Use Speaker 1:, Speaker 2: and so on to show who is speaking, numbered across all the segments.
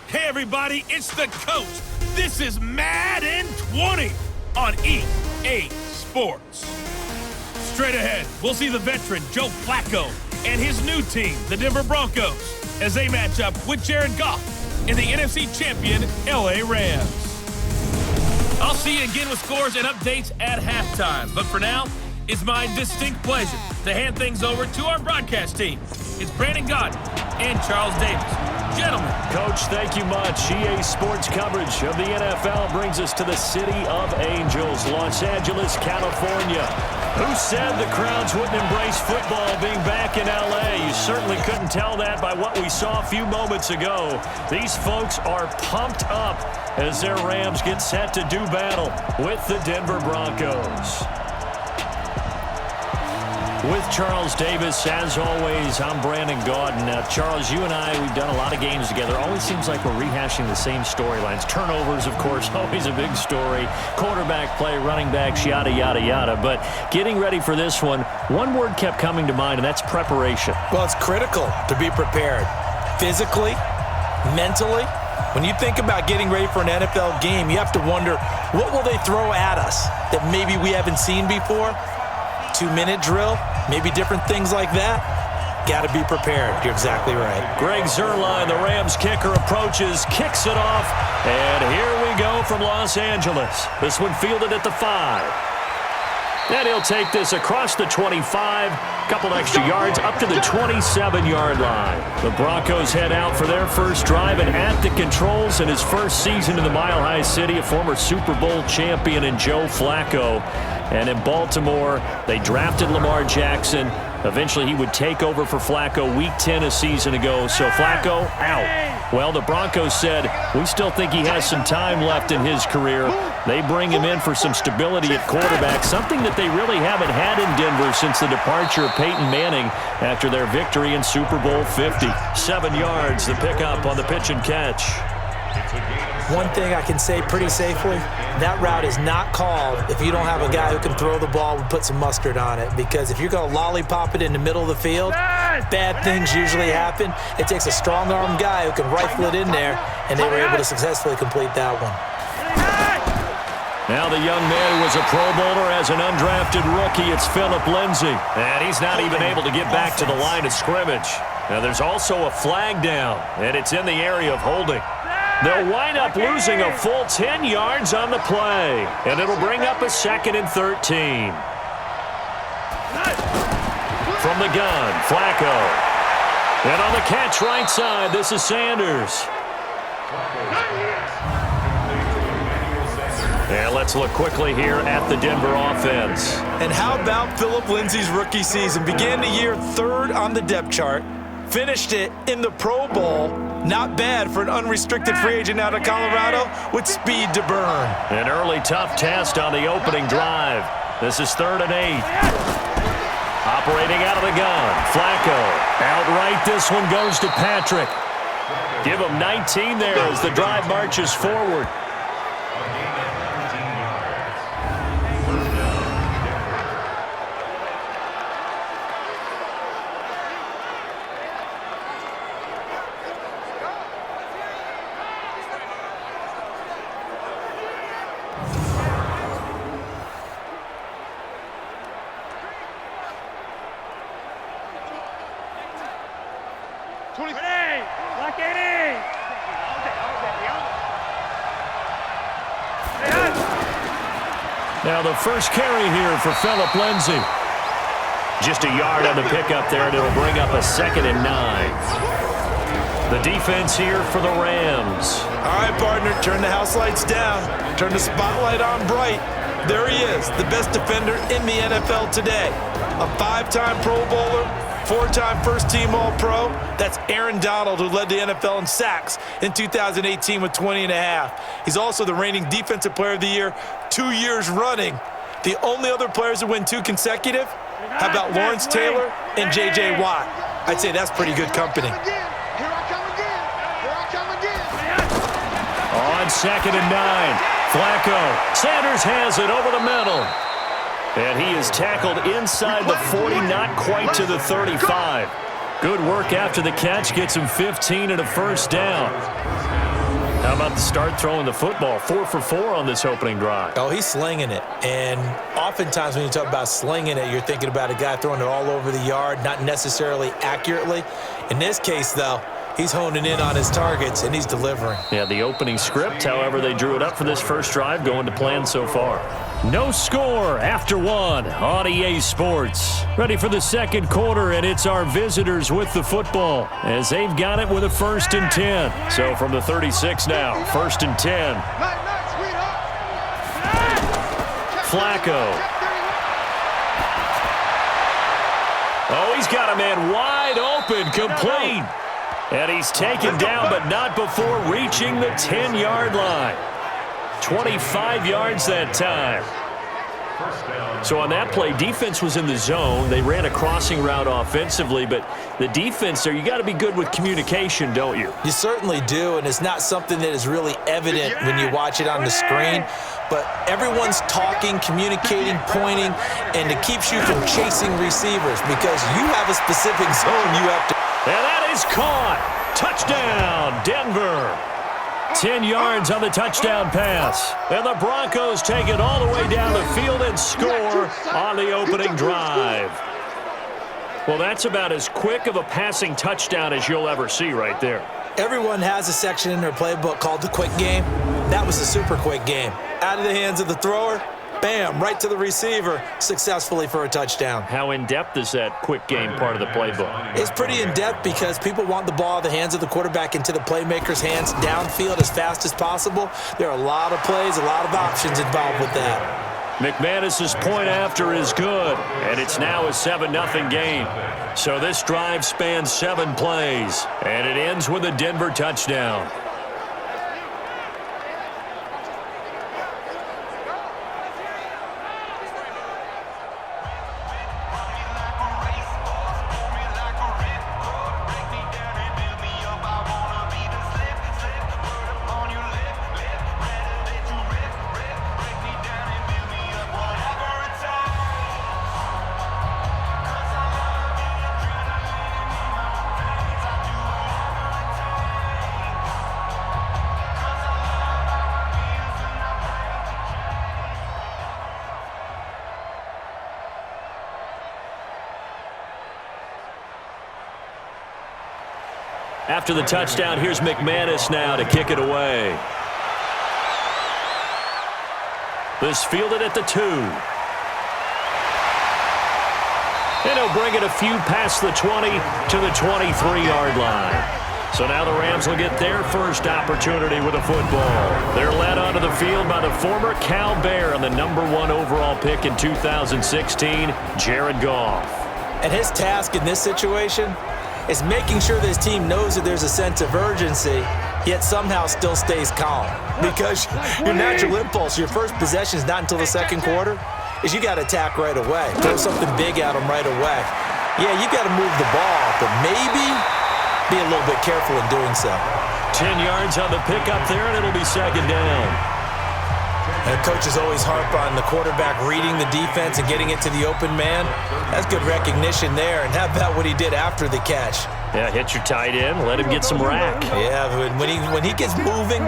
Speaker 1: Hey everybody, it's the coach. This is Madden 20 on EA Sports. Straight ahead, we'll see the veteran Joe Flacco and his new team, the Denver Broncos, as they match up with Jared Goff and the NFC champion LA Rams. I'll see you again with scores and updates at halftime. But for now, it's my distinct pleasure to hand things over to our broadcast team. It's Brandon Gott and Charles Davis. Gentlemen.
Speaker 2: Coach, thank you much. EA Sports coverage of the NFL brings us to the City of Angels, Los Angeles, California. Who said the crowds wouldn't embrace football being back in LA? You certainly couldn't tell that by what we saw a few moments ago. These folks are pumped up as their Rams get set to do battle with the Denver Broncos. With Charles Davis, as always, I'm Brandon Gaudin. Now, Charles, you and I, we've done a lot of games together. Always seems like we're rehashing the same storylines. Turnovers, of course, always a big story. Quarterback play, running backs, yada, yada, yada. But getting ready for this one word kept coming to mind, and that's preparation.
Speaker 3: Well, it's critical to be prepared. Physically, mentally. When you think about getting ready for an NFL game, you have to wonder, what will they throw at us that maybe we haven't seen before? 2-minute drill, maybe different things like that. Got to be prepared. You're exactly right.
Speaker 2: Greg Zuerlein, the Rams kicker, approaches, kicks it off, and here we go from Los Angeles. This one fielded at the 5. And he'll take this across the 25, couple extra yards up to the 27-yard line. The Broncos head out for their first drive, and at the controls in his first season in the Mile High City, a former Super Bowl champion in Joe Flacco. And in Baltimore, they drafted Lamar Jackson. Eventually, he would take over for Flacco week 10 a season ago. So Flacco out. Well, the Broncos said, we still think he has some time left in his career. They bring him in for some stability at quarterback, something that they really haven't had in Denver since the departure of Peyton Manning after their victory in Super Bowl 50. 7 yards, the pickup on the pitch and catch.
Speaker 3: One thing I can say pretty safely, that route is not called if you don't have a guy who can throw the ball and put some mustard on it. Because if you're going to lollipop it in the middle of the field, bad things usually happen. It takes a strong-armed guy who can rifle it in there, and they were able to successfully complete that one.
Speaker 2: Now the young man who was a Pro Bowler as an undrafted rookie, it's Phillip Lindsay. And he's not even able to get back to the line of scrimmage. Now there's also a flag down, and it's in the area of holding. They'll wind up losing a full 10 yards on the play, and it'll bring up a 2nd and 13. From the gun, Flacco. And on the catch right side, this is Sanders. And let's look quickly here at the Denver offense.
Speaker 3: And how about Phillip Lindsay's rookie season? Began the year 3rd on the depth chart. Finished it in the Pro Bowl. Not bad for an unrestricted free agent out of Colorado with speed to burn.
Speaker 2: An early tough test on the opening drive. This is 3rd and 8. Operating out of the gun. Flacco. Outright, this one goes to Patrick. Give him 19 there as the drive marches forward. Now the first carry here for Phillip Lindsay. Just a yard on the pickup there, and it'll bring up a 2nd and 9. The defense here for the Rams.
Speaker 3: All right, partner, turn the house lights down. Turn the spotlight on bright. There he is, the best defender in the NFL today. A 5-time Pro Bowler, 4-time first-team All-Pro. That's Aaron Donald, who led the NFL in sacks in 2018 with 20.5. He's also the reigning Defensive Player of the Year 2 years running. The only other players to win 2 consecutive, how about Lawrence Taylor and J.J. Watt? I'd say that's pretty good company.
Speaker 2: On 2nd and 9, Flacco. Sanders has it over the middle. And he is tackled inside the 40, not quite to the 35. Good work after the catch, gets him 15 and a first down. How about the start throwing the football? 4 for 4 on this opening drive.
Speaker 3: Oh, he's slinging it. And oftentimes when you talk about slinging it, you're thinking about a guy throwing it all over the yard, not necessarily accurately. In this case, though, he's honing in on his targets, and he's delivering.
Speaker 2: Yeah, the opening script, however, they drew it up for this first drive, going to plan so far. No score after 1 on EA Sports. Ready for the second quarter, and it's our visitors with the football as they've got it with a 1st and 10. So from the 36 now, 1st and 10. Flacco. Oh, he's got a man wide open, complete. And he's taken down, but not before reaching the 10-yard line. 25 yards that time. So on that play, defense was in the zone. They ran a crossing route offensively, but the defense there, you got to be good with communication, don't you?
Speaker 3: You certainly do, and it's not something that is really evident when you watch it on the screen. But everyone's talking, communicating, pointing, and it keeps you from chasing receivers because you have a specific zone you have to.
Speaker 2: And that is caught. Touchdown, Denver. 10 yards on the touchdown pass. And the Broncos take it all the way down the field and score on the opening drive. Well, that's about as quick of a passing touchdown as you'll ever see right there.
Speaker 3: Everyone has a section in their playbook called the quick game. That was the super quick game. Out of the hands of the thrower, bam, right to the receiver, successfully for a touchdown.
Speaker 2: How in-depth is that quick game part of the playbook?
Speaker 3: It's pretty in-depth because people want the ball out of the hands of the quarterback into the playmaker's hands downfield as fast as possible. There are a lot of plays, a lot of options involved with that.
Speaker 2: McManus's point after is good, and it's now a 7-0 game. So this drive spans 7 plays, and it ends with a Denver touchdown. After the touchdown, here's McManus now to kick it away. This fielded at the 2. And he'll bring it a few past the 20 to the 23-yard line. So now the Rams will get their first opportunity with a football. They're led onto the field by the former Cal Bear and the #1 overall pick in 2016, Jared Goff.
Speaker 3: And his task in this situation is making sure that his team knows that there's a sense of urgency, yet somehow still stays calm. Because your natural impulse, your first possession is not until the second quarter, is you got to attack right away. Throw something big at them right away. Yeah, you got to move the ball, but maybe be a little bit careful in doing so.
Speaker 2: 10 yards on the pickup there, and it'll be 2nd down.
Speaker 3: And coaches always harp on the quarterback reading the defense and getting it to the open man. That's good recognition there. And how about what he did after the catch?
Speaker 2: Yeah, hit your tight end, let him get some rack.
Speaker 3: Yeah, when he gets moving,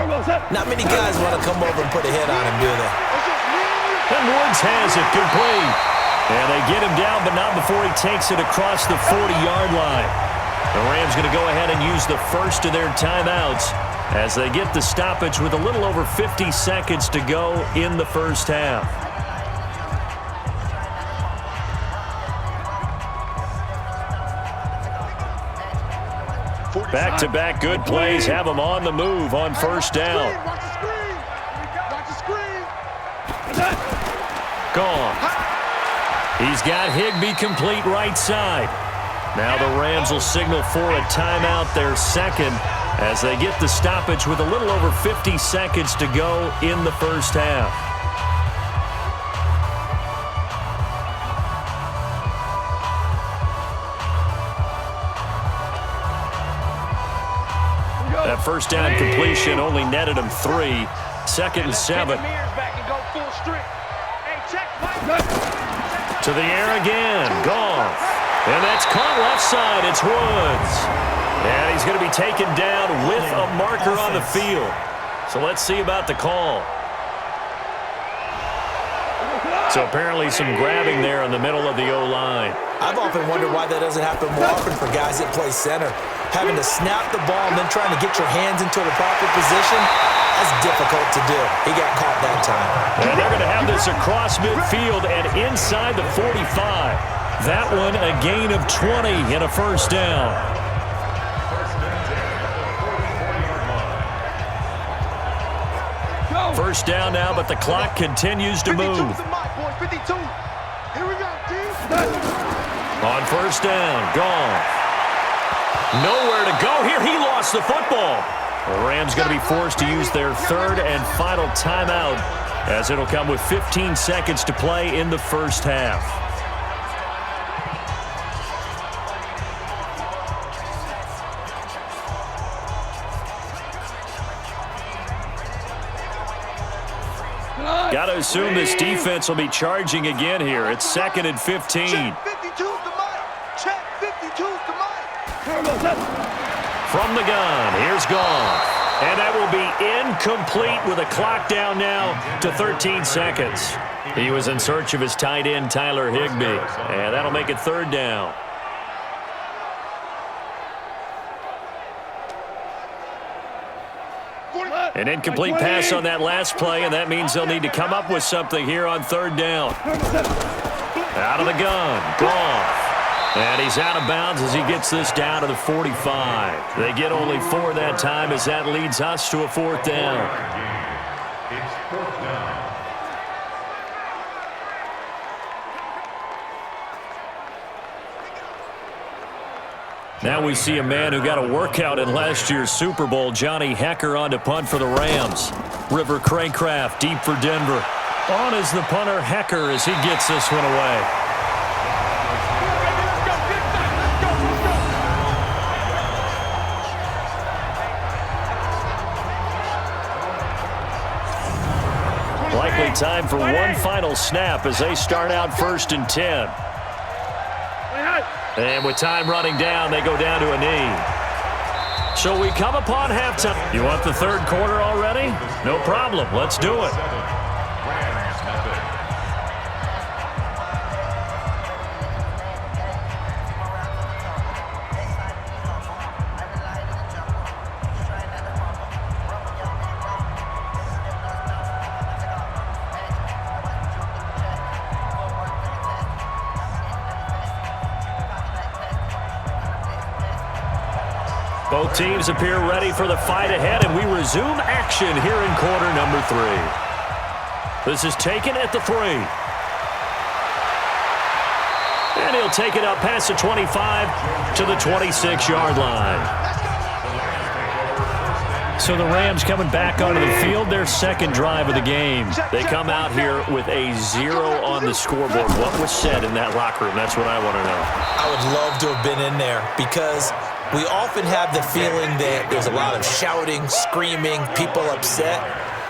Speaker 3: not many guys want to come over and put a hit on him, do they?
Speaker 2: And Woods has it complete. And they get him down, but not before he takes it across the 40-yard line. The Rams going to go ahead and use the first of their timeouts as they get the stoppage with a little over 50 seconds to go in the first half. Back-to-back good plays have them on the move on 1st down. Gone. He's got Higbee complete right side. Now the Rams will signal for a timeout, their second, as they get the stoppage with a little over 50 seconds to go in the first half. That first down completion only netted him 3. 2nd and 7. To the air again. Goff. And that's caught left side. It's Woods. And he's going to be taken down with a marker on the field. So let's see about the call. So apparently some grabbing there in the middle of the O-line.
Speaker 3: I've often wondered why that doesn't happen more often for guys that play center. Having to snap the ball and then trying to get your hands into the proper position, that's difficult to do. He got caught that time.
Speaker 2: And they're going to have this across midfield and inside the 45. That one a gain of 20 and a first down. First down now, but the clock continues to move.
Speaker 4: 52. Here we go,
Speaker 2: On first down, Goff. Nowhere to go here. He lost the football. The Rams going to be forced to use their third and final timeout as it'll come with 15 seconds to play in the first half. Got to assume this defense will be charging again here. It's 2nd and 15.
Speaker 4: Check 52's the mic. Check 52's the mic.
Speaker 2: From the gun, here's Goff. And that will be incomplete with a clock down now to 13 seconds. He was in search of his tight end, Tyler Higbee. And that'll make it third down. An incomplete pass on that last play, and that means they'll need to come up with something here on third down. Out of the gun, Goff. And he's out of bounds as he gets this down to the 45. They get only 4 that time as that leads us to a fourth down. Now we see a man who got a workout in last year's Super Bowl, Johnny Hecker, on to punt for the Rams. River Craycraft deep for Denver. On is the punter, Hecker, as he gets this one away. Likely time for one final snap as they start out 1st and 10. And with time running down, they go down to a knee. So we come upon halftime. You want the third quarter already? No problem. Let's do it. Both teams appear ready for the fight ahead, and we resume action here in quarter number 3. This is taken at the 3. And he'll take it up past the 25 to the 26-yard line. So the Rams coming back onto the field, their second drive of the game. They come out here with a 0 on the scoreboard. What was said in that locker room? That's what I want to know.
Speaker 3: I would love to have been in there because we often have the feeling that there's a lot of shouting, screaming, people upset.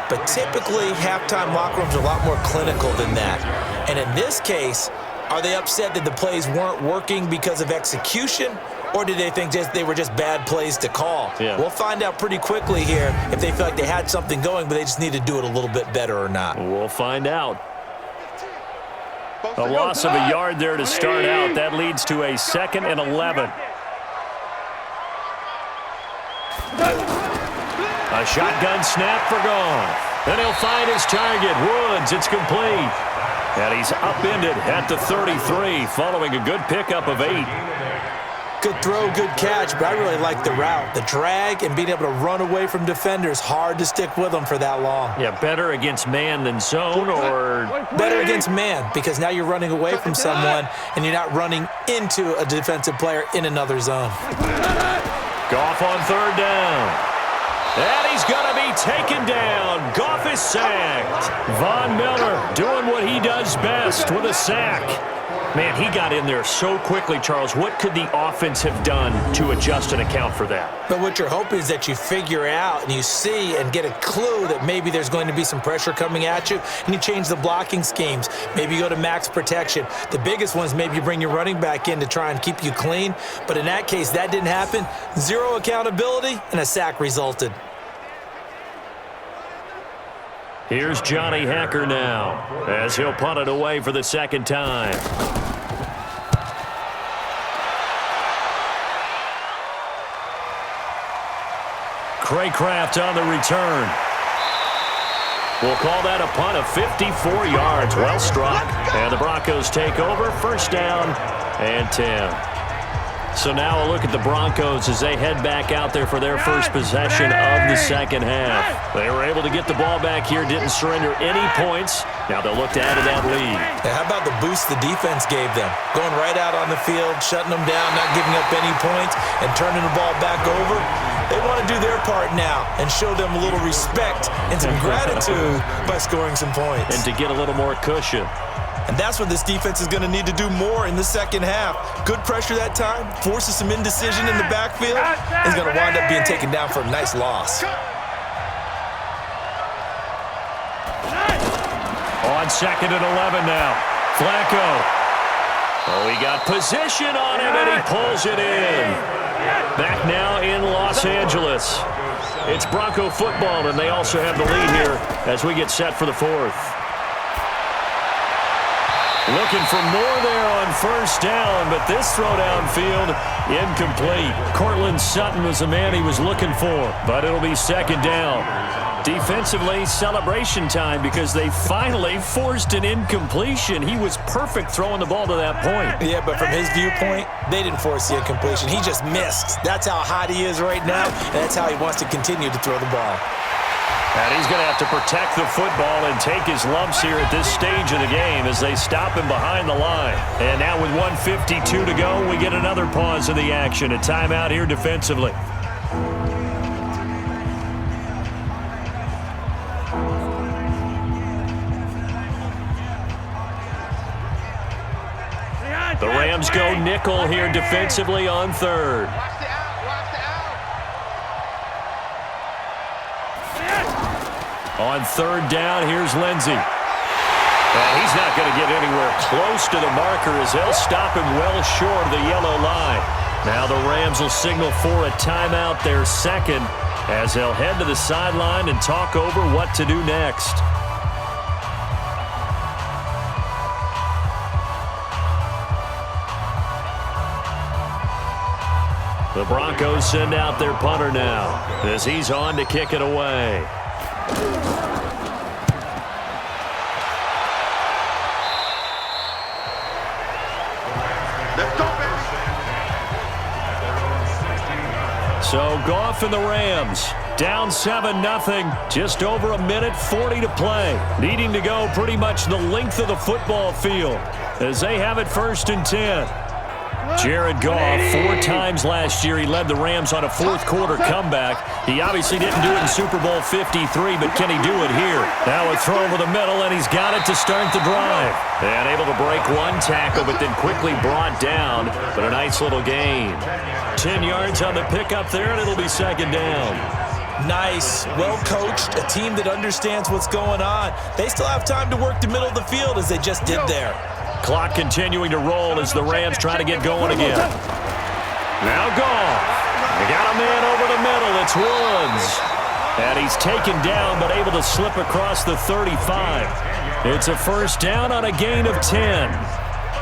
Speaker 3: But typically, halftime locker rooms are a lot more clinical than that. And in this case, are they upset that the plays weren't working because of execution? Or did they think they were just bad plays to call?
Speaker 2: Yeah.
Speaker 3: We'll find out pretty quickly here if they feel like they had something going, but they just need to do it a little bit better or not.
Speaker 2: We'll find out. A loss of a yard there to start out. That leads to a 2nd and 11. A shotgun snap for Goff. Then he'll find his target, Woods. It's complete. And he's upended at the 33 following a good pickup of 8.
Speaker 3: Good throw, good catch, but I really like the route. The drag and being able to run away from defenders, hard to stick with them for that long.
Speaker 2: Yeah, better against man than zone, or?
Speaker 3: Better against man, because now you're running away from someone and you're not running into a defensive player in another zone.
Speaker 2: Goff on third down. And he's going to be taken down. Goff is sacked. Von Miller doing what he does best with a sack. Man, he got in there so quickly, Charles. What could the offense have done to adjust and account for that?
Speaker 3: But what you're hoping is that you figure out and you see and get a clue that maybe there's going to be some pressure coming at you, and you change the blocking schemes. Maybe you go to max protection. The biggest one is maybe you bring your running back in to try and keep you clean. But in that case, that didn't happen. 0 accountability, and a sack resulted.
Speaker 2: Here's Johnny Hacker now as he'll punt it away for the second time. Craycraft on the return. We'll call that a punt of 54 yards. Well struck. And the Broncos take over. First down and 10. So now a look at the Broncos as they head back out there for their first possession of the second half. They were able to get the ball back here, didn't surrender any points. Now they'll look to add to that lead.
Speaker 3: And how about the boost the defense gave them? Going right out on the field, shutting them down, not giving up any points, and turning the ball back over. They want to do their part now and show them a little respect and some gratitude by scoring some points.
Speaker 2: And to get a little more cushion.
Speaker 3: And that's what this defense is going to need to do more in the second half. Good pressure that time, forces some indecision in the backfield, and is going to wind up being taken down for a nice loss.
Speaker 2: On second and 11 now. Flacco. Oh, he got position on him, and he pulls it in. Back now in Los Angeles. It's Bronco football, and they also have the lead here as we get set for the fourth. Looking for more there on first down, but this throw downfield, incomplete. Cortland Sutton was the man he was looking for, but it'll be second down. Defensively, celebration time because they finally forced an incompletion. He was perfect throwing the ball to that point.
Speaker 3: Yeah, but from his viewpoint, they didn't force the incompletion. He just missed. That's how hot he is right now, and that's how he wants to continue to throw the ball.
Speaker 2: And he's going to have to protect the football and take his lumps here at this stage of the game as they stop him behind the line. And now with 1:52 to go, we get another pause in the action. A timeout here defensively. The Rams go nickel here defensively on third. On third down, here's Lindsey. And he's not going to get anywhere close to the marker as they'll stop him well short of the yellow line. Now the Rams will signal for a timeout, their second, as they'll head to the sideline and talk over what to do next. The Broncos send out their punter now as he's on to kick it away.
Speaker 4: Let's go, baby.
Speaker 2: So Goff and the Rams down 7-0. Just over a minute 40 to play. Needing to go pretty much the length of the football field as they have it first and 10. Jared Goff, 4 times last year, he led the Rams on a fourth-quarter comeback. He obviously didn't do it in Super Bowl 53, but can he do it here? Now a throw over the middle, and he's got it to start the drive. And able to break one tackle, but then quickly brought down. But a nice little gain. 10 yards on the pickup there, and it'll be second down.
Speaker 3: Nice, well-coached, a team that understands what's going on. They still have time to work the middle of the field as they just did there.
Speaker 2: Clock continuing to roll as the Rams try to get going again. Now Goff. They got a man over the middle. It's Woods. And he's taken down but able to slip across the 35. It's a first down on a gain of 10.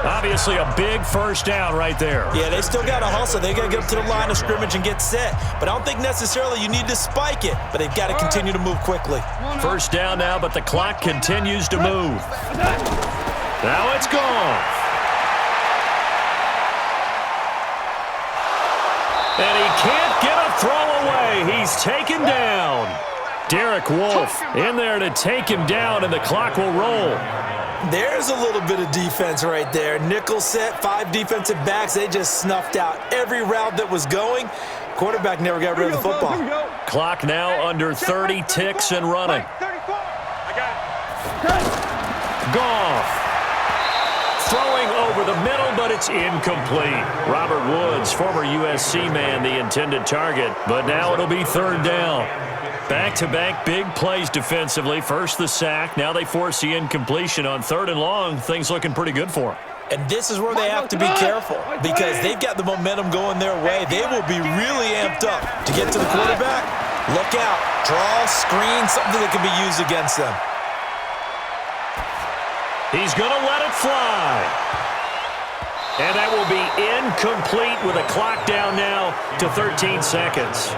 Speaker 2: Obviously a big first down right there.
Speaker 3: Yeah, they still got to hustle. They got to get up to the line of scrimmage and get set. But I don't think necessarily you need to spike it, but they've got to continue to move quickly.
Speaker 2: First down now, but the clock continues to move. Now it's gone. And he can't get a throw away. He's taken down. Derek Wolfe in there to take him down, and the clock will roll.
Speaker 3: There's a little bit of defense right there. Nickel set, 5 defensive backs. They just snuffed out every route that was going. Quarterback never got rid of the football.
Speaker 2: Clock now under 30 ticks and running. Goff. Throwing over the middle, but it's incomplete. Robert Woods, former USC man, the intended target. But now it'll be third down. Back-to-back big plays defensively. First the sack. Now they force the incompletion on third and long. Things looking pretty good for them.
Speaker 3: And this is where they have to be careful because they've got the momentum going their way. They will be really amped up to get to the quarterback. Look out. Draw, screen, something that can be used against them.
Speaker 2: He's going to let it fly. And that will be incomplete with a clock down now to 13 seconds.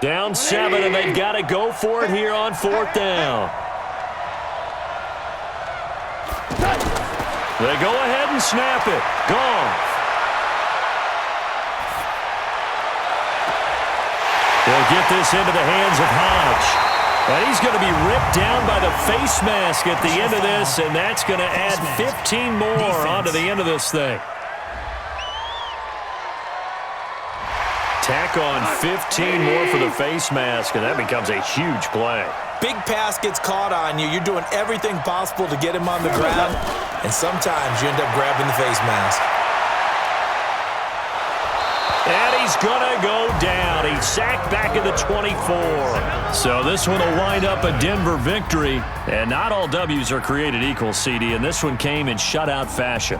Speaker 2: Down 7, and they've got to go for it here on 4th down. They go ahead and snap it. Gone. They'll get this into the hands of Hodge. And he's going to be ripped down by the face mask at the end of this, and that's going to add 15 more onto the end of this thing. Tack on 15 more for the face mask, and that becomes a huge play.
Speaker 3: Big pass gets caught on you. You're doing everything possible to get him on the ground, and sometimes you end up grabbing the face mask.
Speaker 2: And he's going to go down. He's sacked back at the 24. So this one will wind up a Denver victory. And not all W's are created equal, CD, and this one came in shutout fashion.